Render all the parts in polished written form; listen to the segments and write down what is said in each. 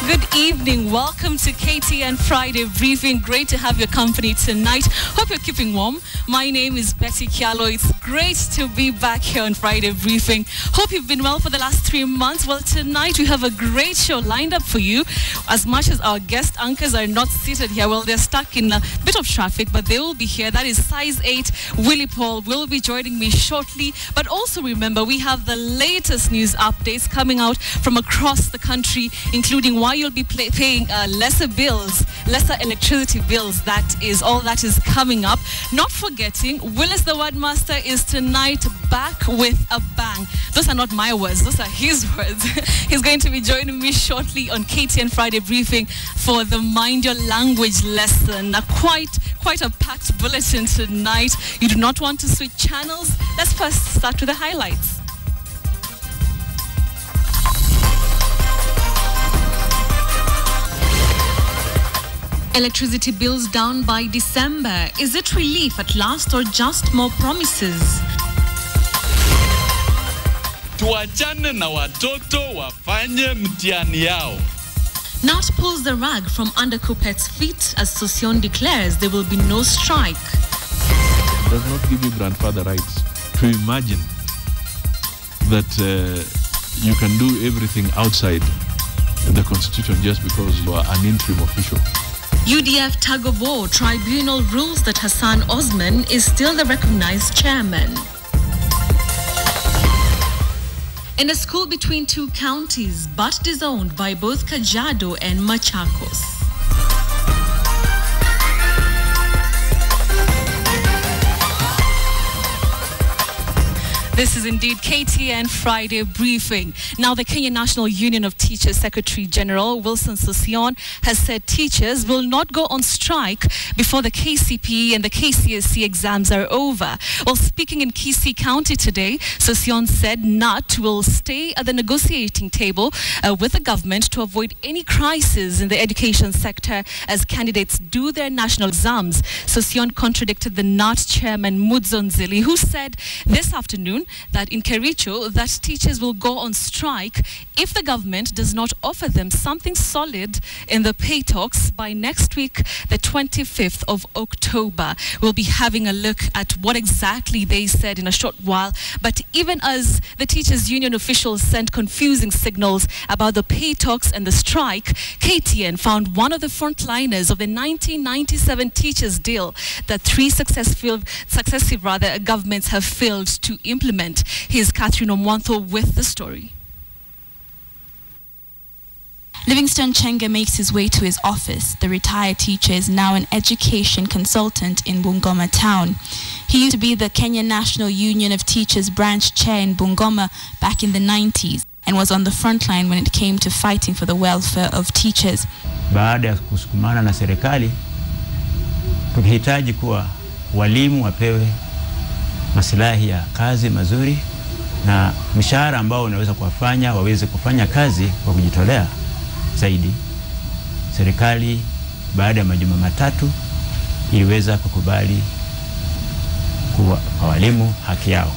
good evening. Welcome to KTN Friday Briefing. Great to have your company tonight. Hope you're keeping warm. My name is Betty Kialo. It's great to be back here on Friday Briefing. Hope you've been well for the last 3 months. Well, tonight we have a great show lined up for you. As much as our guest anchors are not seated here, well, they're stuck in a bit of traffic, but they will be here. That is Size 8. Willie Paul will be joining me shortly. But also remember, we have the latest news updates coming out from across the country, including why you'll be paying lesser electricity bills. That is all that is coming up. Not forgetting, Willis the Wordmaster is tonight back with a bang. Those are not my words, those are his words. He's going to be joining me shortly on KTN Friday Briefing for the Mind Your Language lesson. Quite a packed bulletin tonight. You do not want to switch channels. Let's first start with the highlights. Electricity bills down by December. Is it relief at last or just more promises? Tuachane na watoto wafanye mtihani yao. Nat pulls the rug from undercoopet's feet as Sosion declares there will be no strike. It does not give you grandfather rights to imagine that you can do everything outside the Constitution just because you are an interim official. UDF tug-of-war tribunal rules that Hassan Osman is still the recognized chairman. In a school between two counties, but disowned by both Kajiado and Machakos. This is indeed KTN Friday Briefing. Now, the Kenya National Union of Teachers Secretary General Wilson Sosion has said teachers will not go on strike before the KCPE and the KCSE exams are over. While speaking in Kisii County today, Sosion said NAT will stay at the negotiating table with the government to avoid any crisis in the education sector as candidates do their national exams. Sosion contradicted the NAT chairman Mudzo Nzili, who said this afternoon that in Kericho, that teachers will go on strike if the government does not offer them something solid in the pay talks by next week, the 25th of October. We'll be having a look at what exactly they said in a short while. But even as the teachers union officials sent confusing signals about the pay talks and the strike, KTN found one of the frontliners of the 1997 teachers deal that three successive governments have failed to implement. Here's Catherine Omwanto with the story. Livingston Chenga makes his way to his office. The retired teacher is now an education consultant in Bungoma town. He used to be the Kenya National Union of Teachers branch chair in Bungoma back in the 90s and was on the front line when it came to fighting for the welfare of teachers. Baada ya kusukumana na serikali, tukihitaji kuwa walimu wapewe maslahi ya kazi mazuri na mshahara ambao unaweza kuwafanya waweze kufanya kazi kwa kujitolea zaidi. Serikali baada ya majuma 3 iliweza kukubali kuwa walimu haki yao.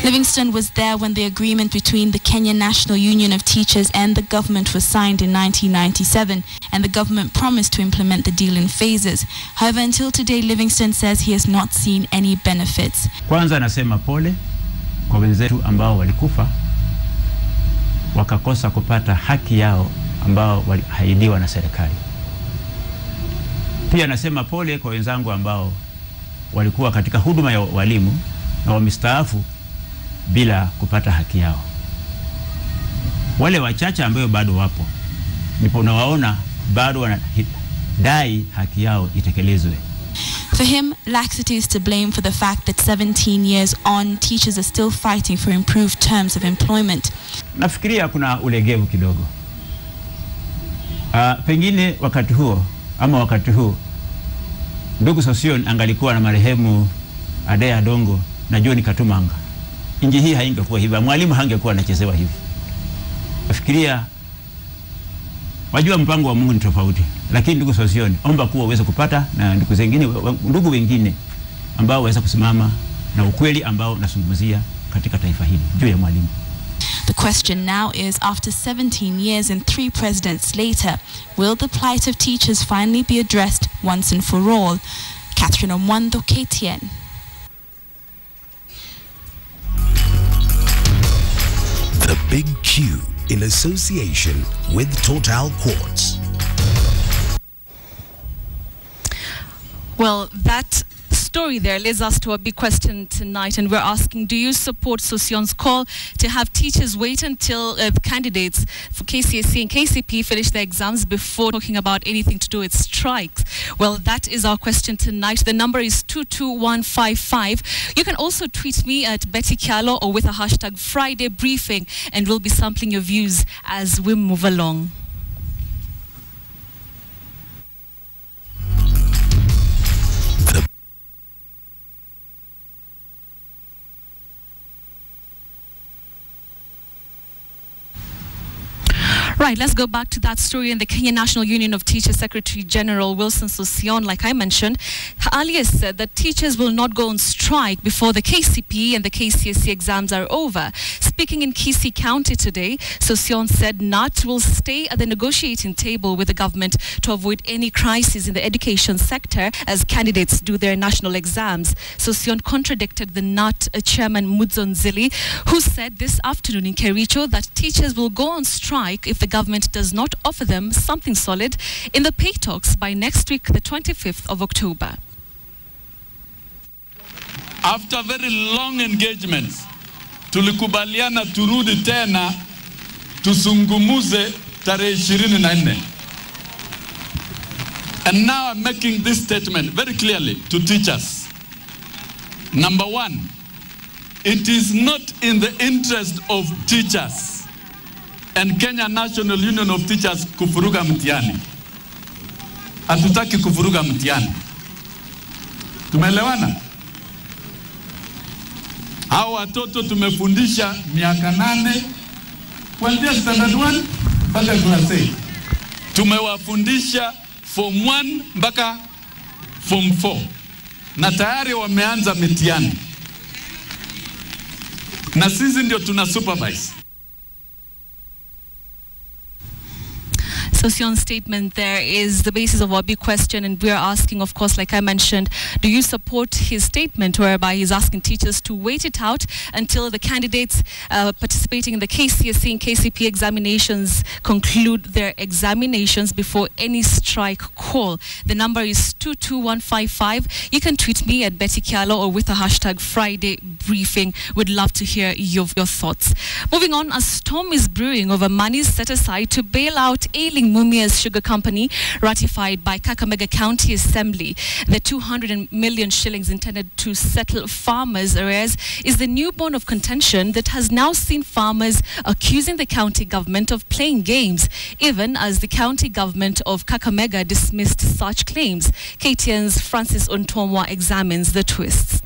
Livingston was there when the agreement between the Kenya National Union of Teachers and the government was signed in 1997, and the government promised to implement the deal in phases. However, until today, Livingston says he has not seen any benefits. Kwanza nasema pole kwa wenzetu ambao walikufa wakakosa kupata haki yao ambao walihaidiwa na serikali. Pia nasema pole kwa wenzangu ambao walikuwa katika huduma ya walimu na wamestaafu bila kupata haki yao. Wale wachache ambao bado wapo, nipo nawaona bado wanadai haki yao itekelezwe. For him, laxity is to blame for the fact that 17 years on, teachers are still fighting for improved terms of employment. Nafikiria kuna ulegevu kidogo. Pengine wakati huu, ndugu Sosion angalikuwa na marehemu Adea Dongo na John Katumanga, inji hii haingekuwa hivi, mwalimu hangekuwa anachezewa hivi. Nafikiria wajua mpango wa Mungu ni tofauti, lakini ndugu Sosion, omba kuwa uweze kupata na ndugu wengine ambao waweza kusimama na ukweli ambao nasungumzia katika taifa hili juu ya mwalimu. The question now is, after 17 years and 3 presidents later, will the plight of teachers finally be addressed once and for all? Catherine Omwando, KTN. The Big Q in association with Total Quartz. Well, that story there leads us to a big question tonight, and we're asking, do you support Sosion's call to have teachers wait until candidates for KCSE and KCP finish their exams before talking about anything to do with strikes? Well, that is our question tonight. The number is 22155. You can also tweet me at Betty Kialo or with a hashtag Friday Briefing, and we'll be sampling your views as we move along. Right, let's go back to that story. In the Kenya National Union of Teachers Secretary General Wilson Sosion, like I mentioned, earlier said that teachers will not go on strike before the KCP and the KCSE exams are over. Speaking in Kisii County today, Sosion said NAT will stay at the negotiating table with the government to avoid any crisis in the education sector as candidates do their national exams. Sosion contradicted the NAT chairman Mudzo Nzili, who said this afternoon in Kericho that teachers will go on strike if the government does not offer them something solid in the pay talks by next week, the 25th of October. After very long engagements, tulikubaliana turudi tena tusungumuze tarehe 24. And now I'm making this statement very clearly to teachers. Number one, it is not in the interest of teachers and Kenya National Union of Teachers kufuruga mtihani. Hatutaki kufuruga mtihani. Tumeelewana? Hao watoto tumefundisha miaka 8 kuanzia standard 1 mpaka class 8. Tumewafundisha form 1 mpaka form 4. Na tayari wameanza mitihani. Na sisi ndio tuna supervise. Sosion's statement there is the basis of our big question, and we are asking, of course, like I mentioned, do you support his statement whereby he's asking teachers to wait it out until the candidates participating in the KCSE and KCP examinations conclude their examinations before any strike call? The number is 22155. You can tweet me at Betty Kialo or with the hashtag Friday Briefing. We'd love to hear your thoughts. Moving on, a storm is brewing over monies set aside to bail out ailing Mumia Sugar Company, ratified by Kakamega County Assembly. The 200 million shillings intended to settle farmers' arrears is the new bone of contention that has now seen farmers accusing the county government of playing games, even as the county government of Kakamega dismissed such claims. KTN's Francis Ontomwa examines the twists.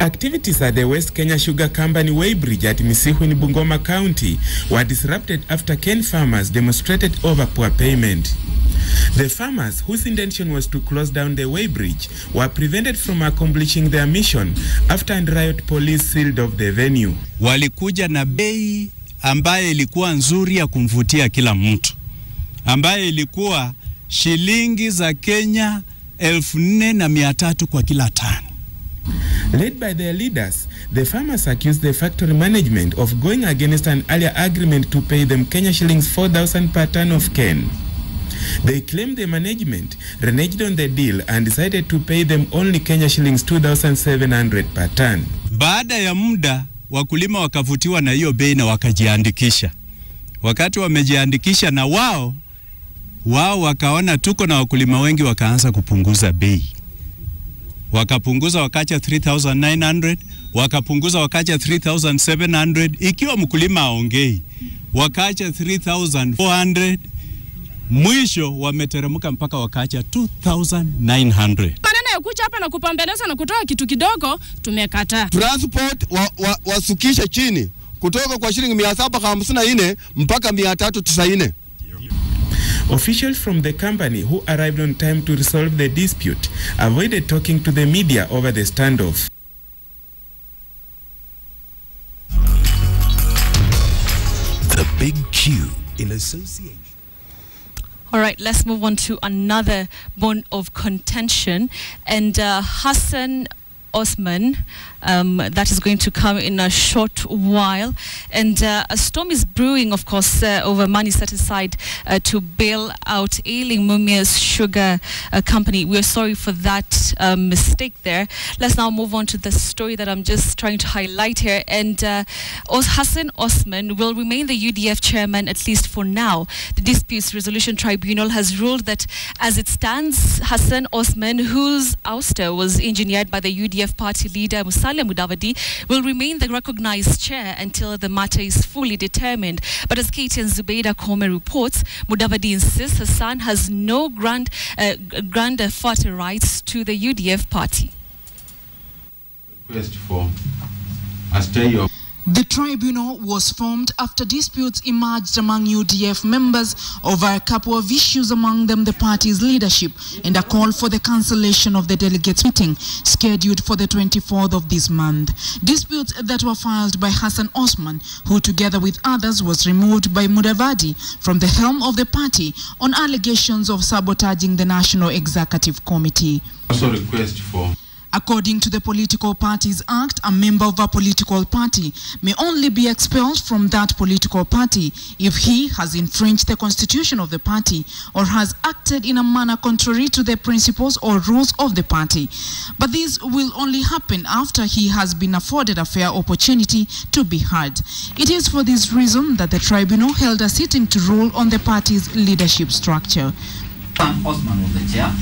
Activities at the West Kenya Sugar Company weighbridge at Misihu in Bungoma County were disrupted after Ken farmers demonstrated over poor payment. The farmers, whose intention was to close down the weighbridge, were prevented from accomplishing their mission after riot police sealed off the venue. Walikuja na bei ambaye ilikuwa nzuri ya kumvutia kila mtu, ambaye ilikuwa shilingi za Kenya 4,300 kwa kila tani. Led by their leaders, the farmers accused the factory management of going against an earlier agreement to pay them Kenya shillings 4,000 per ton of cane. They claimed the management reneged on the deal and decided to pay them only Kenya shillings 2,700 per ton. Baada ya muda, wakulima wakavutiwa na hiyo bei na wakajiandikisha. Wakati wamejiandikisha na wao wakaona tuko na wakulima wengi, wakaanza kupunguza bei. Wakapunguza wakacha 3,900, wakapunguza wakacha 3,700, ikiwa mkulima aongei. Wakacha 3,400, mwisho wameteremka mpaka wakacha 2,900. Maneno ya kuja hapa na kupambeleza na kutoa kitu kidogo tumekataa. Transport wasukishe chini kutoka kwa shilingi 754 mpaka 390. Officials from the company who arrived on time to resolve the dispute avoided talking to the media over the standoff. Big Q in association. All right, let's move on to another bone of contention. And Hassan Osman, that is going to come in a short while. And a storm is brewing, of course, over money set aside to bail out ailing Mumias Sugar company. We're sorry for that mistake there. Let's now move on to the story that I'm just trying to highlight here. And Hassan Osman will remain the UDF chairman, at least for now. The Disputes Resolution Tribunal has ruled that as it stands, Hassan Osman, whose ouster was engineered by the UDF party leader Musalia Mudavadi, will remain the recognized chair until the matter is fully determined. But as KTN Zubeida Kome reports, Mudavadi insists Hassan has no grand further rights to the UDF party. Request for a stay of. The tribunal was formed after disputes emerged among UDF members over a couple of issues, among them the party's leadership and a call for the cancellation of the delegates' meeting scheduled for the 24th of this month. Disputes that were filed by Hassan Osman, who together with others was removed by Mudavadi from the helm of the party on allegations of sabotaging the National Executive Committee. Also request for. According to the Political Parties Act, a member of a political party may only be expelled from that political party if he has infringed the constitution of the party or has acted in a manner contrary to the principles or rules of the party. But this will only happen after he has been afforded a fair opportunity to be heard. It is for this reason that the tribunal held a sitting to rule on the party's leadership structure. Osman was the chair.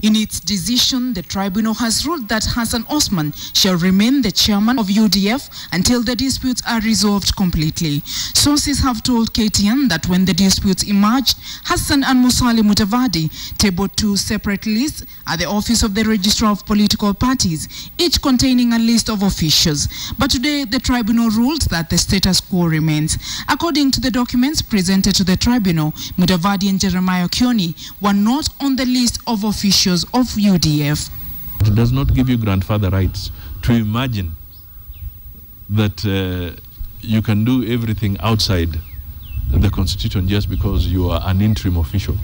In its decision, the tribunal has ruled that Hassan Osman shall remain the chairman of UDF until the disputes are resolved completely. Sources have told KTN that when the disputes emerged, Hassan and Musalia Mudavadi tabled two separate lists at the office of the Registrar of Political Parties, each containing a list of officials. But today, the tribunal ruled that the status quo remains. According to the documents presented to the tribunal, Mudavadi and Jeremiah Kioni were not on the list of officials of UDF. It does not give you grandfather rights to imagine that you can do everything outside the constitution just because you are an interim official.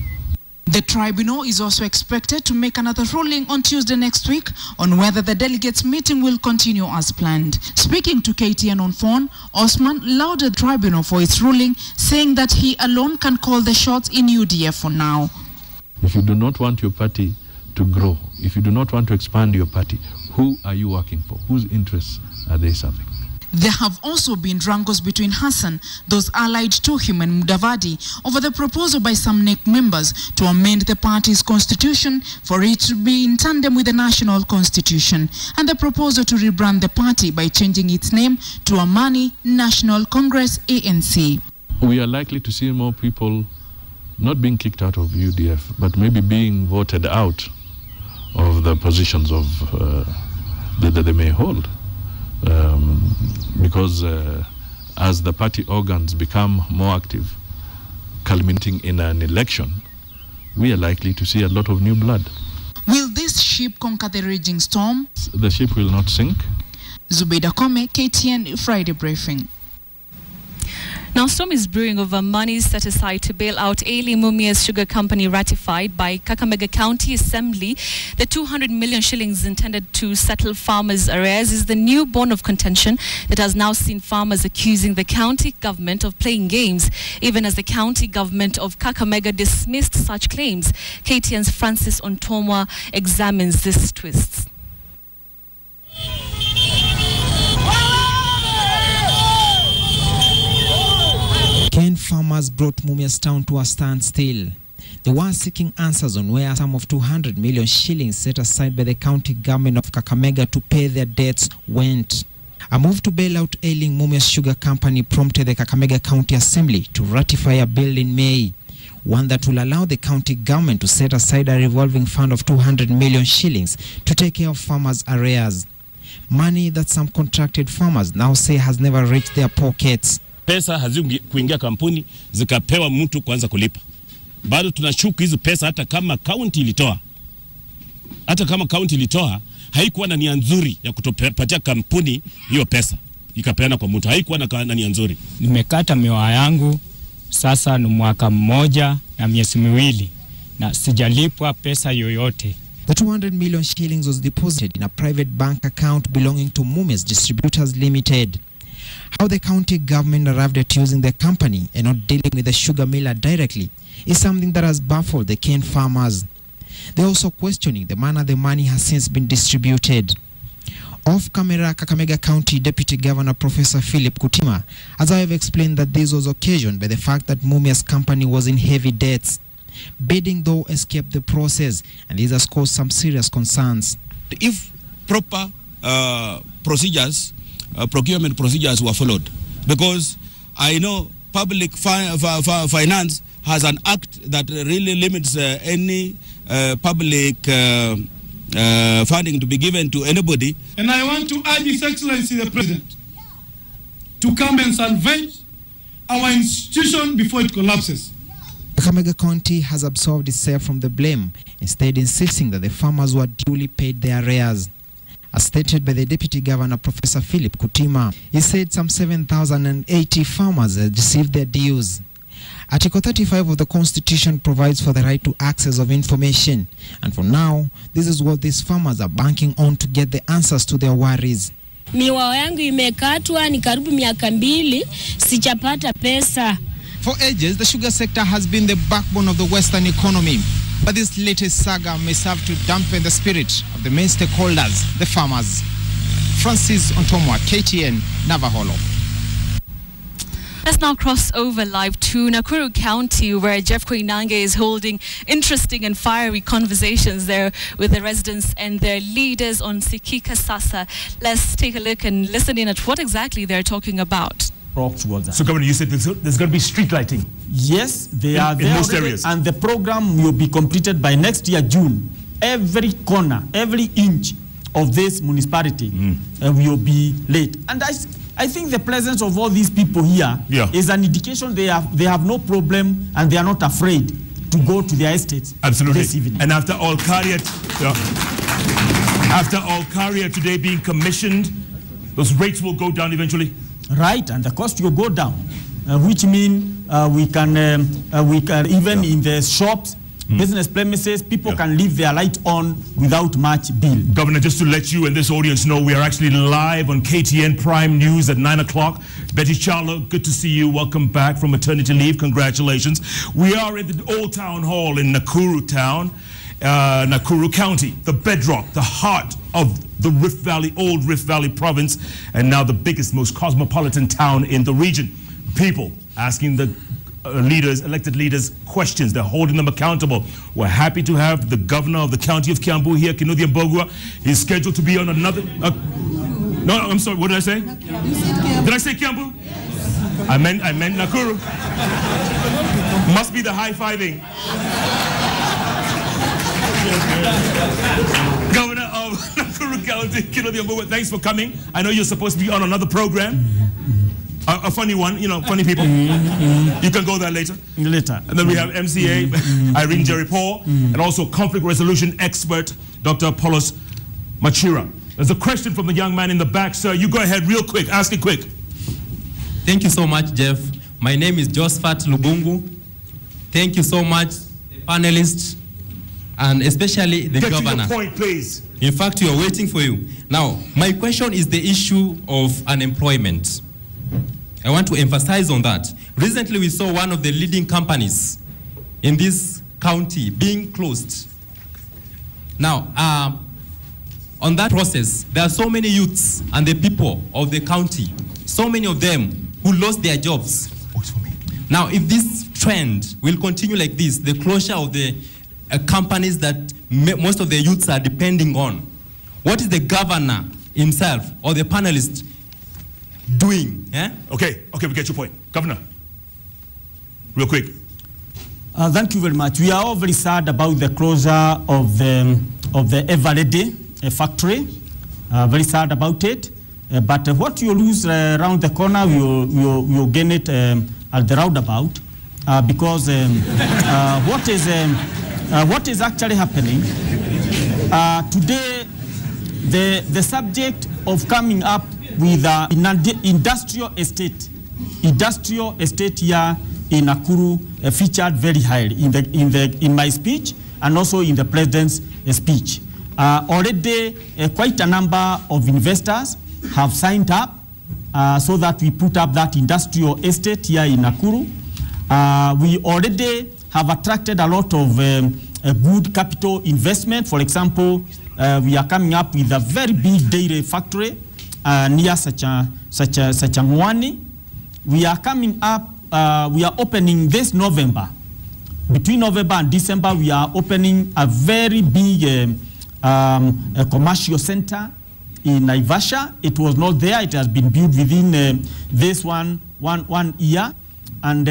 The tribunal is also expected to make another ruling on Tuesday next week on whether the delegates' meeting will continue as planned. Speaking to KTN on phone, Osman lauded the tribunal for its ruling, saying that he alone can call the shots in UDF for now. If you do not want your party to grow, if you do not want to expand your party, who are you working for? Whose interests are they serving? There have also been wrangles between Hassan, those allied to him, and Mudavadi over the proposal by some NEC members to amend the party's constitution for it to be in tandem with the national constitution, and the proposal to rebrand the party by changing its name to Amani National Congress ANC. We are likely to see more people not being kicked out of UDF, but maybe being voted out of the positions of that they may hold. Because as the party organs become more active, culminating in an election, we are likely to see a lot of new blood. Will this ship conquer the raging storm? The ship will not sink. Zubeida Kome, KTN Friday Briefing. Now, storm is brewing over money set aside to bail out ailing Mumias Sugar Company, ratified by Kakamega County Assembly. The 200 million shillings intended to settle farmers' arrears is the new bone of contention that has now seen farmers accusing the county government of playing games, even as the county government of Kakamega dismissed such claims. KTN's Francis Ontomwa examines this twist. Ken farmers brought Mumias town to a standstill. They were seeking answers on where a sum of 200 million shillings set aside by the county government of Kakamega to pay their debts went. A move to bail out ailing Mumia Sugar Company prompted the Kakamega County Assembly to ratify a bill in May, one that will allow the county government to set aside a revolving fund of 200 million shillings to take care of farmers' arrears. Money that some contracted farmers now say has never reached their pockets. Pesa hazikuingia kampuni zikapewa mtu kwanza kulipa. Bado tunashuku hizo pesa hata kama county ilitoa. Hata kama county ilitoa, haikuwa na nia nzuri ya kutopatia kampuni hiyo pesa. Ikapeana kwa mtu. Haikuwa na nia nzuri. Nimekata miwa yangu Sasa ni mwaka mmoja na miezi miwili na sijalipwa pesa yoyote. The 200 million shillings was deposited in a private bank account belonging to Mumias Distributors Limited. How the county government arrived at using the company and not dealing with the sugar miller directly is something that has baffled the cane farmers. They're also questioning the manner the money has since been distributed. Off camera, Kakamega County Deputy Governor Professor Philip Kutima has however explained that this was occasioned by the fact that Mumia's company was in heavy debts. Bidding though escaped the process, and this has caused some serious concerns. If proper procedures, procurement procedures were followed, because I know public finance has an act that really limits any public funding to be given to anybody. And I want to urge His Excellency the President to come and salvage our institution before it collapses. Kakamega County has absolved itself from the blame, instead insisting that the farmers were duly paid their arrears. As stated by the Deputy Governor Professor Philip Kutima, he said some 7,080 farmers had received their dues. Article 35 of the Constitution provides for the right to access of information, and for now, this is what these farmers are banking on to get the answers to their worries. Miwa yangu imekatwa ni karibu miaka 2 sijapata pesa. For ages, the sugar sector has been the backbone of the Western economy, but this latest saga may serve to dampen the spirit of the main stakeholders, the farmers. Francis Ontomwa, KTN, Navaholo. Let's now cross over live to Nakuru County, where Jeff Koinange is holding interesting and fiery conversations there with the residents and their leaders on Sikika Sasa. Let's take a look and listen in at what exactly they're talking about. So, Governor, you said there's going to be street lighting. Yes, they are there in most areas. And the program will be completed by next year, June. Every corner, every inch of this municipality will be lit. And I think the presence of all these people here is an indication they have no problem and they are not afraid to go to their estates. Absolutely. This evening. And after all carrier today being commissioned, those rates will go down eventually. Right, and the cost will go down, which means we can even in the shops, business premises, people can leave their light on without much bill. Governor, just to let you and this audience know, we are actually live on KTN Prime News at 9 o'clock. Betty Charlo, good to see you. Welcome back from maternity leave. Congratulations. We are at the Old Town Hall in Nakuru Town, Nakuru County, the bedrock, the heart of the Rift Valley, old Rift Valley province, and now the biggest, most cosmopolitan town in the region. People asking the elected leaders questions. They're holding them accountable. We're happy to have the governor of the county of Kiambu here, Kinudhi Mbogwa. He's scheduled to be on another... no, I'm sorry, what did I say? Did I say Kiambu? Yes. I meant Nakuru. Must be the high-fiving. Governor of Nakuru County, Kinudhi Mbogwa, thanks for coming. I know you're supposed to be on another program. A funny one, you know, funny people. You can go there later. And then we have MCA, Irene Jerry Paul, and also conflict resolution expert, Dr. Apollos Machira. There's a question from the young man in the back, sir. You go ahead real quick. Ask it quick. Thank you so much, Jeff. My name is Josephat Lubungu. Thank you so much, the panelists, and especially the governor. Get to your point, please. In fact, we are waiting for you. Now, my question is the issue of unemployment. I want to emphasize on that. Recently, we saw one of the leading companies in this county being closed. Now, on that process, there are so many youths and the people of the county, so many of them who lost their jobs. Now, if this trend will continue like this, the closure of the companies that most of the youths are depending on, what is the governor himself or the panelist doing? Okay, we get your point. Governor, real quick. Thank you very much. We are all very sad about the closure of the Eveready factory. Very sad about it. But what you lose around the corner, you'll gain it at the roundabout. Because what is actually happening today, the subject of coming up with industrial estate here in Nakuru featured very highly in my speech and also in the president's speech. Already, quite a number of investors have signed up so that we put up that industrial estate here in Nakuru. We already have attracted a lot of good capital investment. For example, we are coming up with a very big dairy factory near Sachangwani. We are coming up, we are opening this November. Between November and December, we are opening a very big a commercial center in Naivasha. It was not there. It has been built within this one year. And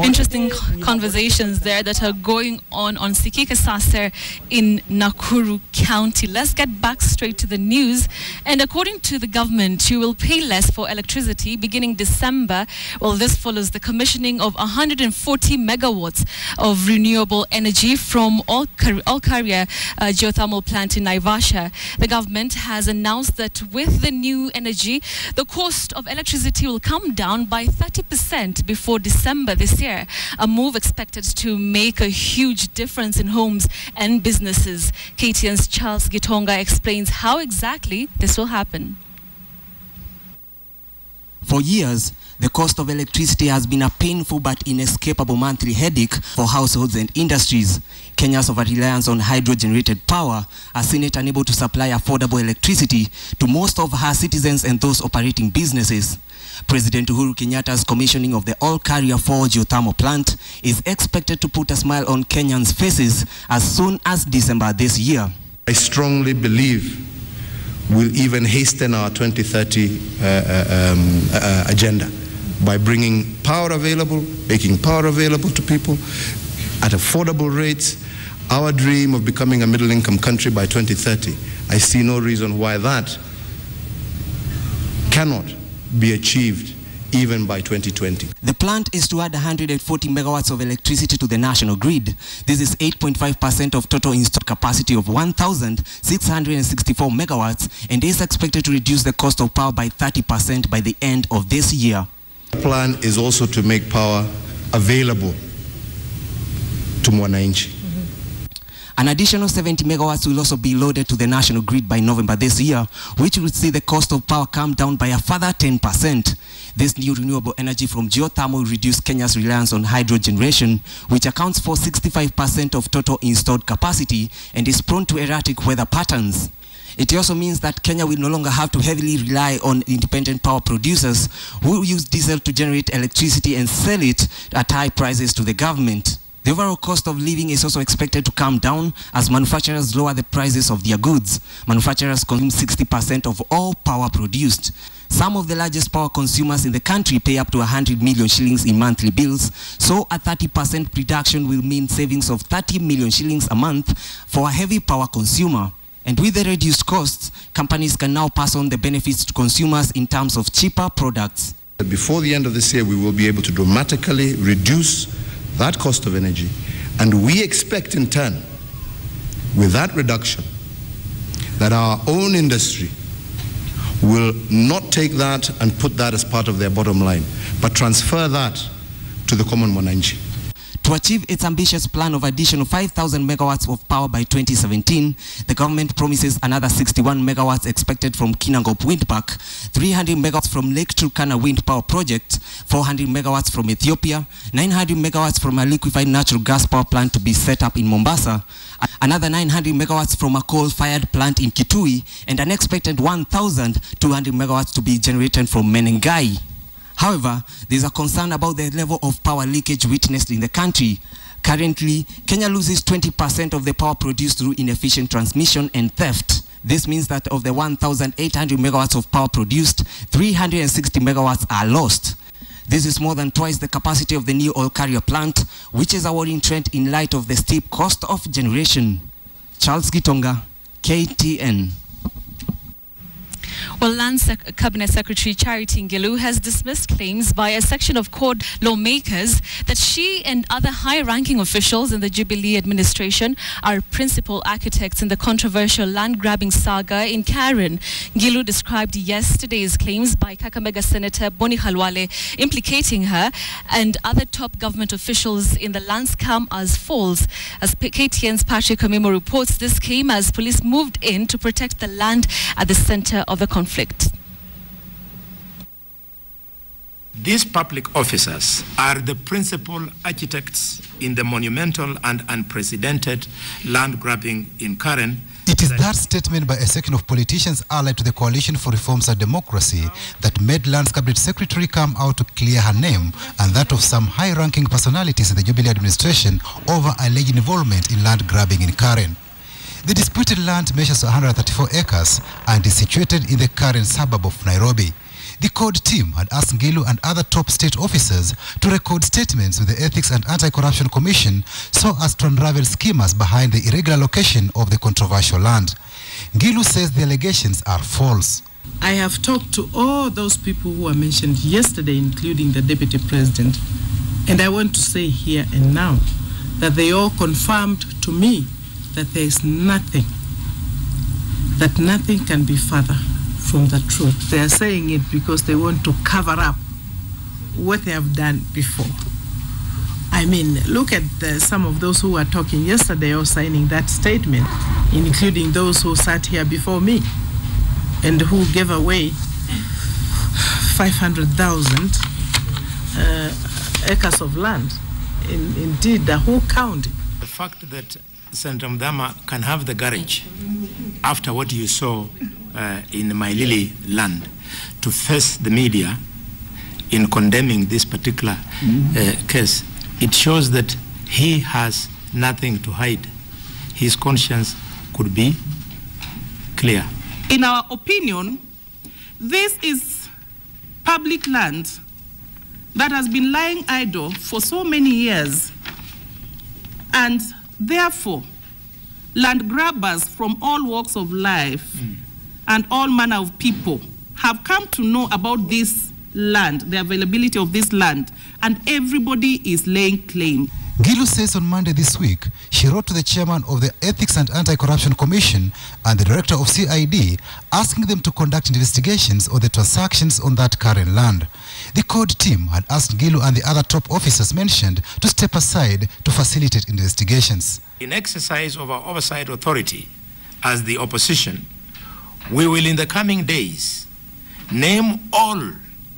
interesting conversations there that are going on Sikika Saser in Nakuru County. Let's get back straight to the news. And according to the government, you will pay less for electricity beginning December. Well, this follows the commissioning of 140 megawatts of renewable energy from All-Carrier geothermal plant in Naivasha. The government has announced that with the new energy, the cost of electricity will come down by 30% before December this year, a move expected to make a huge difference in homes and businesses. KTN's Charles Gitonga explains how exactly this will happen. For years, the cost of electricity has been a painful but inescapable monthly headache for households and industries. Kenya's over-reliance on hydro-generated power has seen it unable to supply affordable electricity to most of her citizens and those operating businesses. President Uhuru Kenyatta's commissioning of the All-Carrier 4 geothermal plant is expected to put a smile on Kenyans' faces as soon as December this year. I strongly believe we'll even hasten our 2030 agenda by bringing power available, making power available to people at affordable rates. Our dream of becoming a middle-income country by 2030, I see no reason why that cannot be achieved even by 2020. The plant is to add 140 megawatts of electricity to the national grid. This is 8.5% of total installed capacity of 1,664 megawatts and is expected to reduce the cost of power by 30% by the end of this year. The plan is also to make power available to mwananchi. An additional 70 megawatts will also be loaded to the national grid by November this year, which will see the cost of power come down by a further 10%. This new renewable energy from geothermal will reduce Kenya's reliance on hydro generation, which accounts for 65% of total installed capacity and is prone to erratic weather patterns. It also means that Kenya will no longer have to heavily rely on independent power producers who use diesel to generate electricity and sell it at high prices to the government. The overall cost of living is also expected to come down as manufacturers lower the prices of their goods. Manufacturers consume 60% of all power produced. Some of the largest power consumers in the country pay up to 100 million shillings in monthly bills, so a 30% reduction will mean savings of 30 million shillings a month for a heavy power consumer. And with the reduced costs, companies can now pass on the benefits to consumers in terms of cheaper products. Before the end of this year, we will be able to dramatically reduce that cost of energy, and we expect in turn, with that reduction, that our own industry will not take that and put that as part of their bottom line, but transfer that to the common mwananchi. To achieve its ambitious plan of additional 5,000 megawatts of power by 2017, the government promises another 61 megawatts expected from Kinangop Wind Park, 300 megawatts from Lake Turkana Wind Power Project, 400 megawatts from Ethiopia, 900 megawatts from a liquefied natural gas power plant to be set up in Mombasa, another 900 megawatts from a coal-fired plant in Kitui, and an expected 1,200 megawatts to be generated from Menengai. However, there is a concern about the level of power leakage witnessed in the country. Currently, Kenya loses 20% of the power produced through inefficient transmission and theft. This means that of the 1,800 megawatts of power produced, 360 megawatts are lost. This is more than twice the capacity of the new All-Carrier plant, which is a worrying trend in light of the steep cost of generation. Charles Gitonga, KTN. Well, Cabinet Secretary Charity Ngilu has dismissed claims by a section of CORD lawmakers that she and other high-ranking officials in the Jubilee administration are principal architects in the controversial land-grabbing saga in Karen. Ngilu described yesterday's claims by Kakamega Senator Boni Khalwale implicating her and other top government officials in the land scam as false. As KTN's Patrick Kamimo reports, this came as police moved in to protect the land at the center of the conflict. These public officers are the principal architects in the monumental and unprecedented land grabbing in Karen. It is that statement by a section of politicians allied to the Coalition for Reforms and Democracy that made Lands Cabinet Secretary come out to clear her name and that of some high-ranking personalities in the Jubilee administration over alleged involvement in land grabbing in Karen. The disputed land measures 134 acres and is situated in the Karen suburb of Nairobi. The CORD team had asked Ngilu and other top state officers to record statements with the Ethics and Anti-Corruption Commission so as to unravel schemers behind the irregular location of the controversial land. Ngilu says the allegations are false. I have talked to all those people who were mentioned yesterday, including the Deputy President, and I want to say here and now that they all confirmed to me that there is nothing can be further from the truth. They are saying it because they want to cover up what they have done before. I mean, look at some of those who were talking yesterday or signing that statement, including those who sat here before me and who gave away 500,000 acres of land. Indeed, the whole county. The fact that Senator Mdama can have the courage, after what you saw in my Lily land, to face the media in condemning this particular case, it shows that he has nothing to hide. His conscience could be clear. In our opinion, this is public land that has been lying idle for so many years, and therefore land grabbers from all walks of life and all manner of people have come to know about this land, the availability of this land, and everybody is laying claim. Ngilu says on Monday this week, she wrote to the chairman of the Ethics and Anti-Corruption Commission and the director of CID, asking them to conduct investigations on the transactions on that Karen land. The CORD team had asked Ngilu and the other top officers mentioned to step aside to facilitate investigations. In exercise of our oversight authority as the opposition, we will in the coming days name all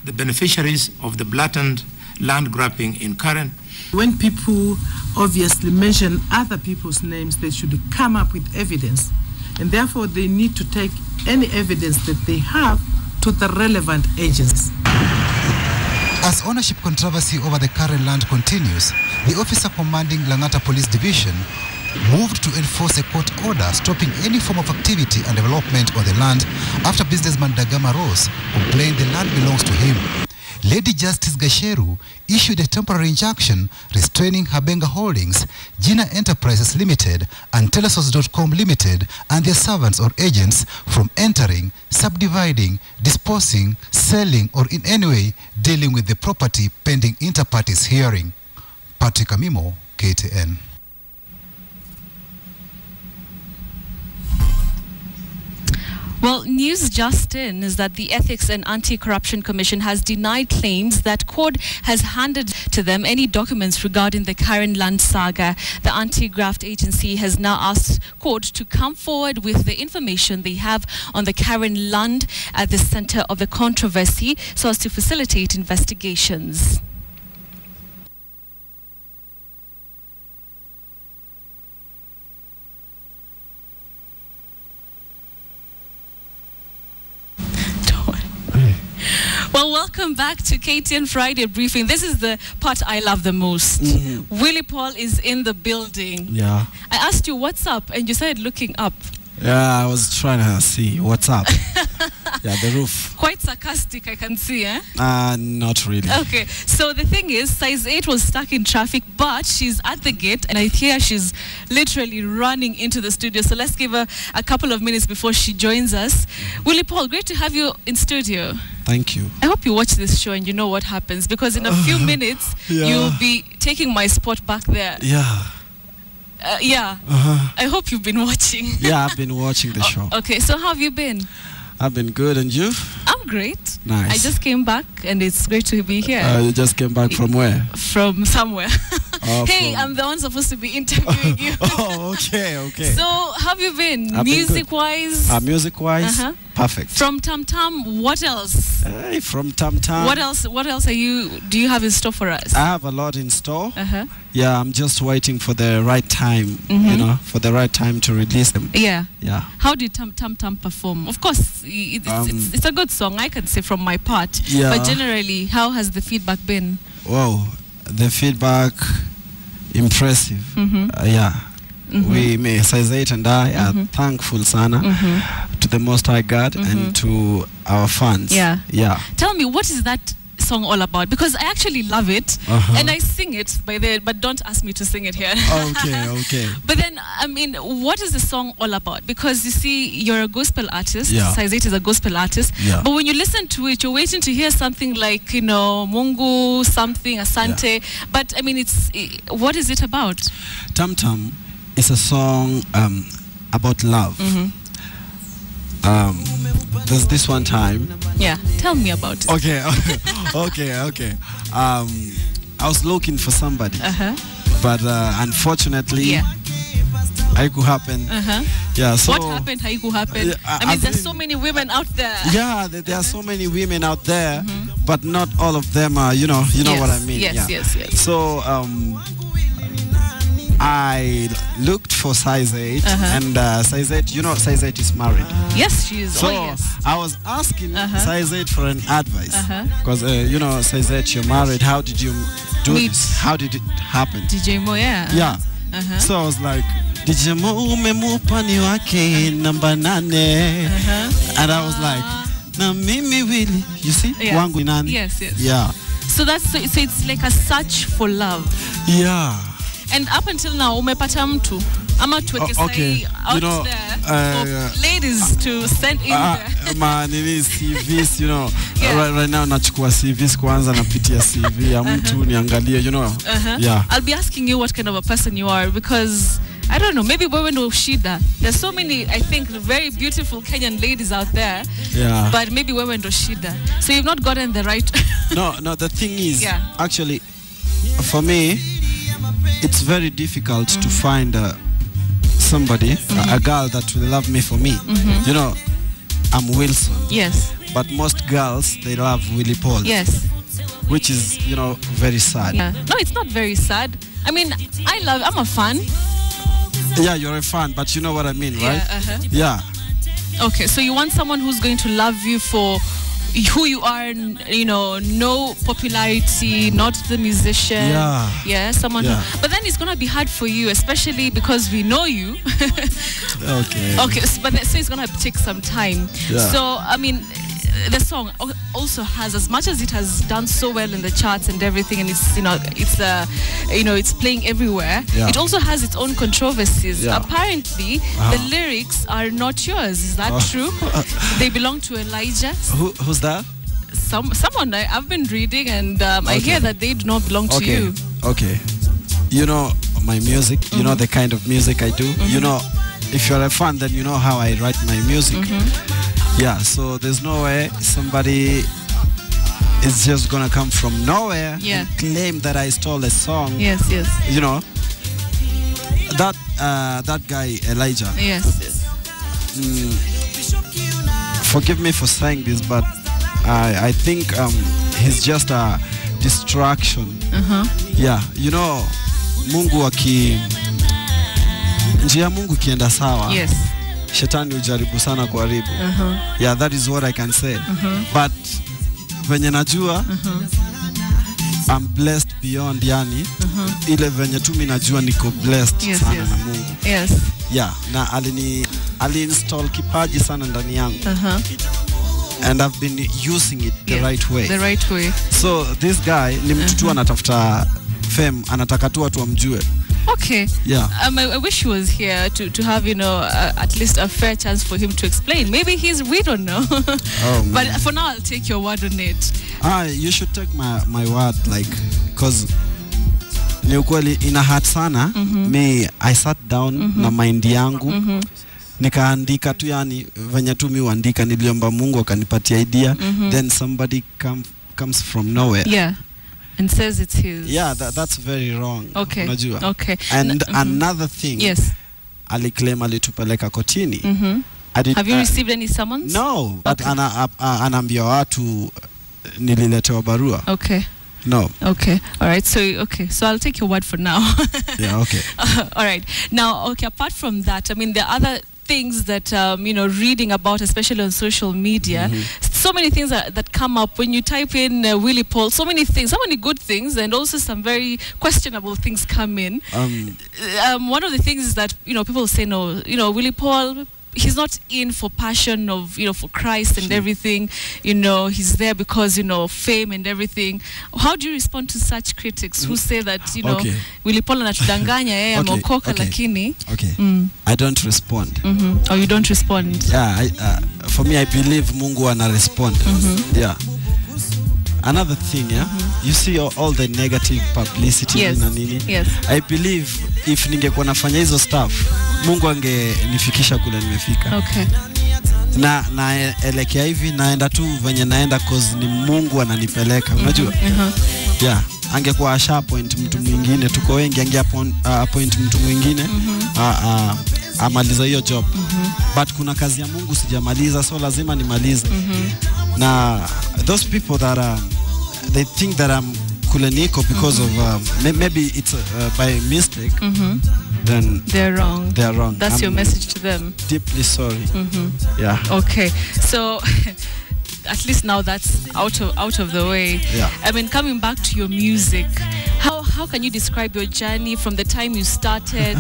the beneficiaries of the blatant land grabbing in Karen. When people obviously mention other people's names, they should come up with evidence, and therefore they need to take any evidence that they have to the relevant agencies. As ownership controversy over the Karen land continues, the officer commanding Langata Police Division moved to enforce a court order stopping any form of activity and development on the land after businessman Dagama Rose complained the land belongs to him. Lady Justice Gasheru issued a temporary injunction restraining Habenga Holdings, Gina Enterprises Limited, and Telesource.com Limited and their servants or agents from entering, subdividing, disposing, selling, or in any way dealing with the property pending inter-parties hearing. Patrick Kamimo, KTN. Well, news just in is that the Ethics and Anti-Corruption Commission has denied claims that CORD has handed to them any documents regarding the Karen land saga. The anti-graft agency has now asked CORD to come forward with the information they have on the Karen land at the center of the controversy so as to facilitate investigations. Well, welcome back to KTN Friday Briefing. This is the part I love the most. Willie Paul is in the building. Yeah. I asked you what's up and you started looking up. Yeah, I was trying to see what's up. Yeah, the roof. Quite sarcastic, I can see, eh? Not really. Okay, so the thing is, size 8 was stuck in traffic, but she's at the gate, and I hear she's literally running into the studio. So let's give her a couple of minutes before she joins us. Willie Paul, great to have you in studio. Thank you. I hope you watch this show and you know what happens, because in a few minutes, you'll be taking my spot back there. Yeah. I hope you've been watching. Yeah, I've been watching the show. Okay, so how have you been? I've been good, and you? I'm great. Nice. I just came back, and it's great to be here. You just came back from where? From somewhere. Hey, I'm the one supposed to be interviewing you. Oh, okay. So, how have you been? Music-wise? Music-wise, perfect. From Tam Tam, what else? Hey, from Tam Tam. What else do you have in store for us? I have a lot in store. Yeah, I'm just waiting for the right time, for the right time to release them. Yeah. How did Tam Tam perform? Of course, it's a good song, I can say, from my part. Yeah. But generally, how has the feedback been? Wow, the feedback, impressive. We, Size 8 and I, are thankful, Sana, to the Most High God and to our fans. Yeah. Tell me, what is that song all about? Because I actually love it, and I sing it but don't ask me to sing it here. Okay. But then, I mean, what is the song all about? Because you see, you're a gospel artist. Size 8 is a gospel artist. But when you listen to it, you're waiting to hear something like, Mungu, something, Asante. But I mean, what is it about? Tam Tam is a song about love. There's this one time. Yeah, tell me about it. Okay. I was looking for somebody, but unfortunately, haiku happen. Yeah. So what happened? Haiku happen. I mean, there's so many women out there. Yeah, there are so many women out there, but not all of them are. You know what I mean. Yes. So I looked for Size 8, and Size 8, Size 8 is married. Yes, she is. So I was asking Size 8 for an advice, because Size 8, you're married. How did you do this? How did it happen? DJ Mo, yeah. So I was like, DJ Mo umemupa ni wake namba 8, and I was like, na mimi wili, you see, wangu nani? Yes. Yeah. So it's like a search for love. Yeah. And up until now, umepata mtu ama tuweke sahi out there for ladies to send in there. CVs, right now nachukua CVs kwanza, napitia CV ya mtu niangalie, Yeah. I'll be asking you what kind of a person you are, because I don't know, maybe women will shida. There's so many, I think, very beautiful Kenyan ladies out there. Yeah. But maybe women will shida. So you've not gotten the right. No, the thing is, actually, for me, it's very difficult to find somebody, a girl that will love me for me. I'm Wilson. Yes. But most girls, they love Willie Paul. Yes. Which is, very sad. Yeah. No, it's not very sad. I mean, I'm a fan. Yeah, you're a fan, but you know what I mean, right? Yeah. Okay, so you want someone who's going to love you for who you are, no popularity, not the musician. Yeah. Someone who, but then it's gonna be hard for you, especially because we know you. Okay, but so it's gonna take some time. So I mean, the song also has, as much as it has done so well in the charts and everything, and it's playing everywhere, it also has its own controversies. Apparently the lyrics are not yours. Is that true? They belong to Elijah. Who's that? Someone I've been reading, and I hear that they do not belong to you. Okay. My music, the kind of music I do. If you're a fan, then you know how I write my music. Yeah, so there's no way somebody is just gonna come from nowhere and claim that I stole a song. Yes. That guy Elijah. Yes. Forgive me for saying this, but I think he's just a distraction. Yeah, Mungu njia Mungu kienda sawa. Yes. Shetani ujaribu sana kuharibu. Yeah, that is what I can say. But venye najua, I'm blessed beyond, ile venye tu mimi najua niko blessed sana na Mungu. Yes. Yeah, na ali-install kipaji sana ndani yangu. and I've been using it the right way. The right way. So this guy ni mtu tu anatafuta fame, anataka tu watu wamjue. Okay. Yeah. I wish he was here to have, at least a fair chance for him to explain. Maybe we don't know. But for now, I'll take your word on it. You should take my word, because ni ukweli ina hurt sana. Me, I sat down na mind yangu. Nikaandika tu, yani venye tu mi uandika, niliomba Mungu akanipatia idea. Then somebody comes from nowhere. Yeah. And says it's his. Yeah, that's very wrong. Okay. Unajua. Okay. And another thing. Yes. Aliclaim alitupeleka kotini. Have you received any summons? No, but anaambia watu nililetewa barua. Okay. No. Okay. All right. So I'll take your word for now. Yeah, okay. All right. Now, okay, apart from that, I mean, there are other things that reading about, especially on social media, so many things that come up when you type in Willie Paul. So many things, so many good things, and also some very questionable things come in. One of the things is that people say, no, Willie Paul, he's not in for passion of for Christ and everything. He's there because fame and everything. How do you respond to such critics who say that Willie Paul anatudanganya yeye ameokoka lakini? Okay. I don't respond. Oh, you don't respond? Yeah. For me, I believe Mungu ana respond. Yeah. Another thing, you see all the negative publicity. Yes. I believe if ningekuwa nafanya hizo stuff, Mungu angenifikisha kule nimefika. Okay. Naelekea hivi, naenda tu venye naenda cause ni Mungu ananipeleka, unajua? Yeah. Angekuwa asha point mtu mwingine, tuko wengi, point mtu mwingine amaliza hiyo job. But kuna kazi ya Mungu sijamaliza, so lazima nimalize. Na those people that they think that I'm kuleniko because of maybe it's by mistake, then they're wrong. That's your message to them. Deeply sorry. Yeah. Okay. So at least now that's out of the way. Yeah. I mean, coming back to your music, how can you describe your journey from the time you started?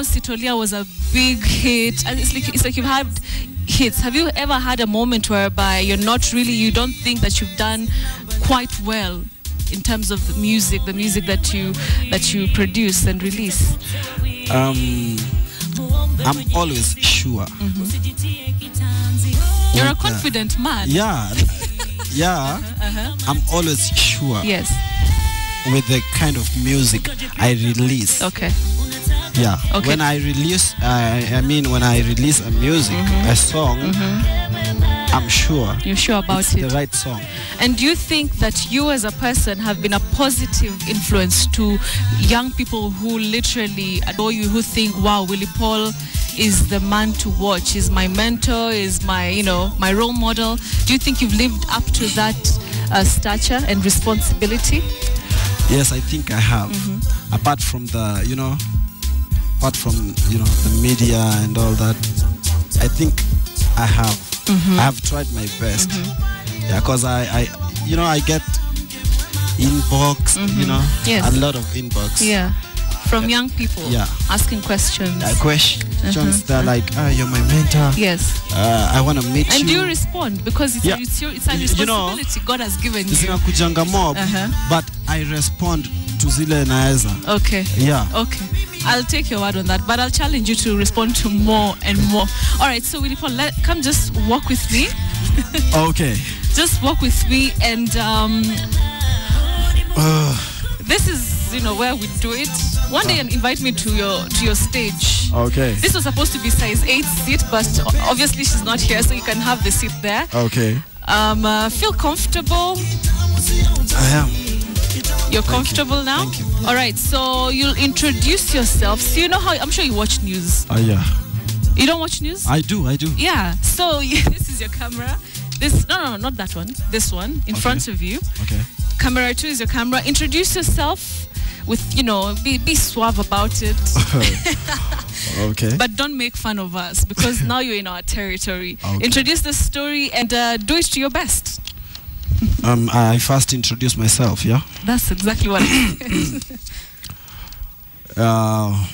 Sitolia was a big hit, and it's like you've had hits. Have you ever had a moment whereby you don't think that you've done quite well in terms of the music that you produce and release? I'm always sure. You're a confident man. Yeah. I'm always sure. Yes. With the kind of music I release. Okay. Yeah. Okay. When I release, when I release a music, a song, I'm sure. You're sure about it's it. The right song. And do you think that you as a person have been a positive influence to young people who literally adore you, who think, wow, Willie Paul is the man to watch, is my mentor, is my, my role model? Do you think you've lived up to that stature and responsibility? Yes, I think I have. Apart from the, the media and all that, I think I have. I have tried my best. Yeah, because I get inbox, Yes. a lot of inbox. Yeah. From young people. Yeah. Asking questions. Questions. They're like, you're my mentor. Yes. I want to meet you. And do you respond? Because it's a responsibility God has given you. Zinakujanga mob, but I respond to zile naeza. Okay. Yeah. Okay. I'll take your word on that, but I'll challenge you to respond to more and more. All right, so Willie Paul, come just walk with me. Okay. Just walk with me, and this is where we do it. One day invite me to your stage. Okay. This was supposed to be size 8 seat, but obviously she's not here, so you can have the seat there. Okay. Feel comfortable. I am. You're comfortable now? Thank you. All right, so you'll introduce yourself. So I'm sure you watch news. Yeah. You don't watch news? I do. Yeah. So this is your camera. No, not that one. This one in front of you. Okay. Camera 2 is your camera. Introduce yourself with, be suave about it. Okay. But don't make fun of us because now you're in our territory. Okay. Introduce the story and do it to your best. I first introduce myself, yeah? That's exactly what I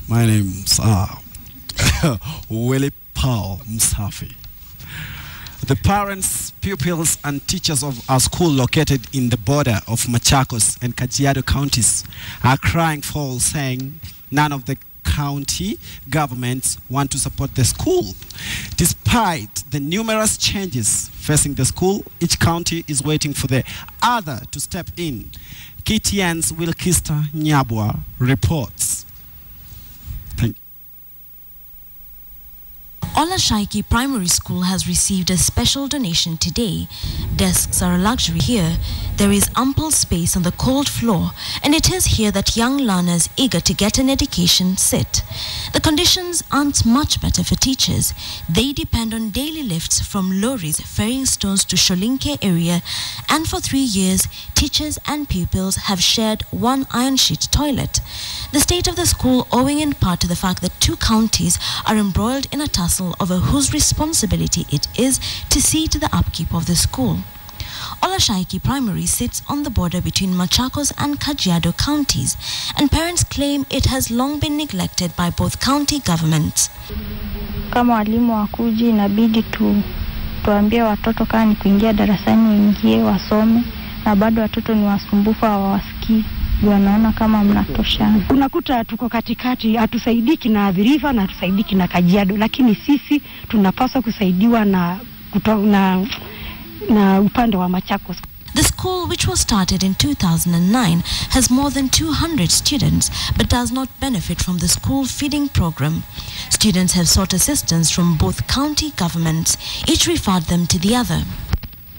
my name's Willie Paul Msafi. The parents, pupils, and teachers of our school located in the border of Machakos and Kajiado counties are crying foul, saying none of the county governments want to support the school. Despite the numerous changes facing the school, each county is waiting for the other to step in. KTN's Wilkista Nyabwa reports. Thank you. Olashaiki Primary School has received a special donation today. Desks are a luxury here. There is ample space on the cold floor, and it is here that young learners eager to get an education sit. The conditions aren't much better for teachers. They depend on daily lifts from lorries ferrying stones to Sholinke area, and for 3 years, teachers and pupils have shared one iron sheet toilet. The state of the school owing in part to the fact that 2 counties are embroiled in a tussle over whose responsibility it is to see to the upkeep of the school. Olashaiki Primary sits on the border between Machakos and Kajiado counties, and parents claim it has long been neglected by both county governments. Kama walimu wakuji inabidi tuambie watoto kama ni kuingia darasani waingie wasome, na bado watoto ni wasumbufu hawawasikii. Wanaona kama mnatoshana. Unakuta tuko katikati, hatusaidiki na River na hatusaidiki na Kajiado, lakini sisi tunapaswa kusaidiwa na upande wa Machakos. The school, which was started in 2009, has more than 200 students but does not benefit from the school feeding program. Students have sought assistance from both county governments. Each referred them to the other.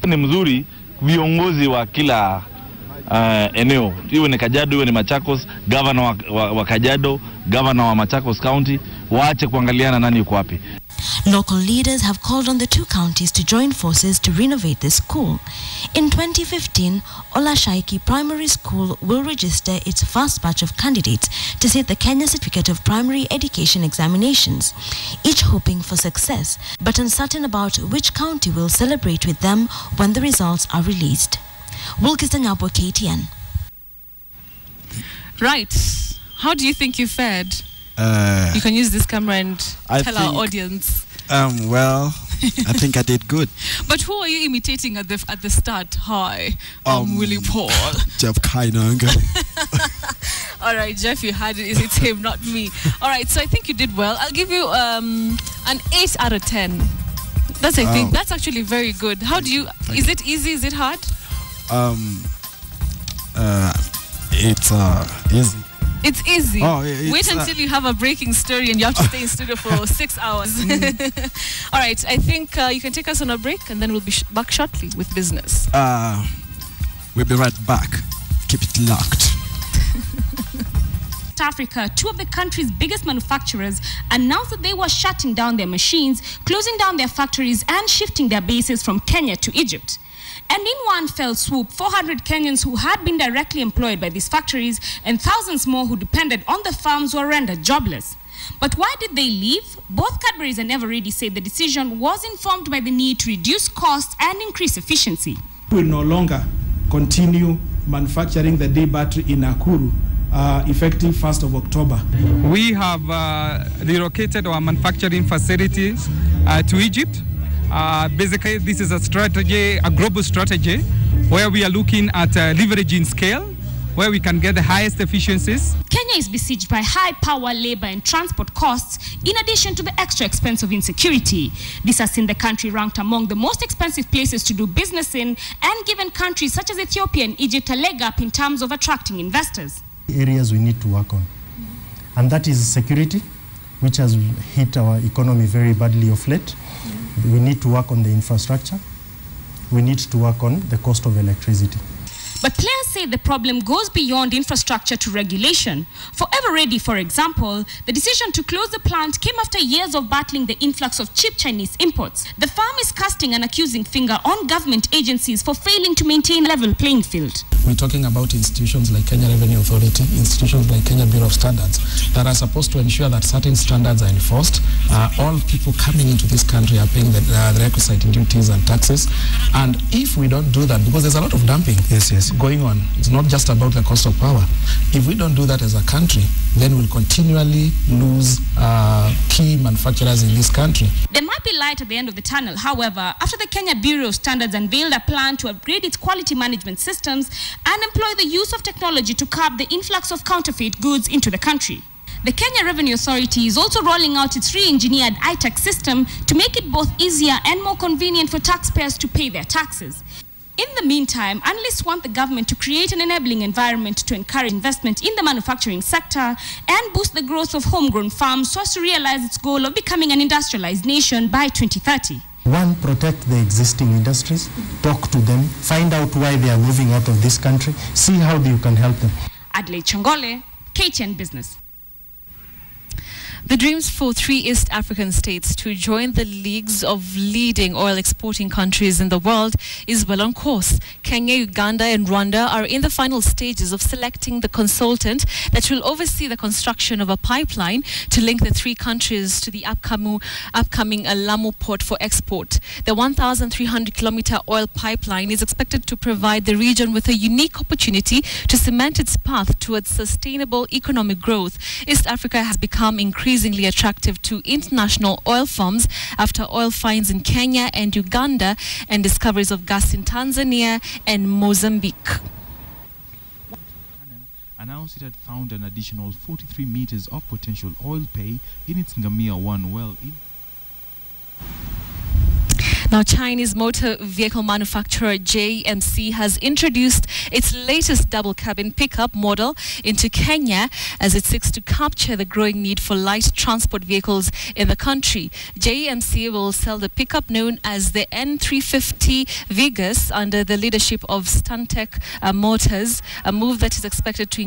Ni mzuri viongozi wa kila eneo, iwe ni Kajiado, iwe ni Machakos, governor wa Kajiado, governor wa Machakos County, waache kuangaliana nani yuko wapi. Local leaders have called on the 2 counties to join forces to renovate the school. In 2015, Olashaiki Primary School will register its first batch of candidates to sit the Kenya Certificate of Primary Education examinations, each hoping for success, but uncertain about which county will celebrate with them when the results are released. Wilkista Nyabwa, KTN. Right. How do you think you fared? You can use this camera and tell our audience. Well, I think I did good. But who are you imitating at the start? Hi, I'm Willie Paul. Jeff Kainanga. All right, Jeff, you had it. It's him, not me. All right, so I think you did well. I'll give you an 8 out of 10. That's I think that's actually very good. How do you? Is it easy? Is it hard? It's easy. It's easy. Wait It's until you have a breaking story and you have to stay in studio for 6 hours. All right, I think you can take us on a break and then we'll be back shortly with business. We'll be right back. Keep it locked. Africa, 2 of the country's biggest manufacturers announced that they were shutting down their machines, closing down their factories and shifting their bases from Kenya to Egypt. And in one fell swoop, 400 Kenyans who had been directly employed by these factories and thousands more who depended on the farms were rendered jobless. But why did they leave? Both Cadbury's and Eveready said the decision was informed by the need to reduce costs and increase efficiency. We will no longer continue manufacturing the day battery in Nakuru effective 1st of October. We have relocated our manufacturing facilities to Egypt. Basically, this is a strategy, a global strategy, where we are looking at leveraging scale, where we can get the highest efficiencies. Kenya is besieged by high power, labor, and transport costs, in addition to the extra expense of insecurity. This has seen the country ranked among the most expensive places to do business in, and given countries such as Ethiopia and Egypt a leg up in terms of attracting investors. Areas we need to work on, and that is security, which has hit our economy very badly of late. We need to work on the infrastructure. We need to work on the cost of electricity. But players say the problem goes beyond infrastructure to regulation. For Eveready, for example, the decision to close the plant came after years of battling the influx of cheap Chinese imports. The firm is casting an accusing finger on government agencies for failing to maintain a level playing field. we're talking about institutions like Kenya Revenue Authority, institutions like Kenya Bureau of Standards that are supposed to ensure that certain standards are enforced. All people coming into this country are paying the requisite duties and taxes. And if we don't do that, because there's a lot of dumping going on, it's not just about the cost of power. If we don't do that as a country, then we'll continually lose key manufacturers in this country. There might be light at the end of the tunnel. However, after the Kenya Bureau of Standards unveiled a plan to upgrade its quality management systems and employ the use of technology to curb the influx of counterfeit goods into the country. The Kenya Revenue Authority is also rolling out its re-engineered iTax system to make it both easier and more convenient for taxpayers to pay their taxes. In the meantime, analysts want the government to create an enabling environment to encourage investment in the manufacturing sector and boost the growth of homegrown farms so as to realize its goal of becoming an industrialized nation by 2030. One, protect the existing industries, talk to them, find out why they are moving out of this country, see how you can help them. Adelaide Changole, KTN Business. The dreams for 3 East African states to join the leagues of leading oil exporting countries in the world is well on course. Kenya, Uganda and Rwanda are in the final stages of selecting the consultant that will oversee the construction of a pipeline to link the 3 countries to the upcoming Lamu port for export. The 1,300-kilometer oil pipeline is expected to provide the region with a unique opportunity to cement its path towards sustainable economic growth. East Africa has become increasingly attractive to international oil firms after oil finds in Kenya and Uganda and discoveries of gas in Tanzania and Mozambique. Announced it had found an additional 43 meters of potential oil pay in its Ngamia 1 well in. Now, Chinese motor vehicle manufacturer JMC has introduced its latest double-cabin pickup model into Kenya as it seeks to capture the growing need for light transport vehicles in the country. JMC will sell the pickup known as the N350 Vigus under the leadership of Stantec Motors, a move that is expected to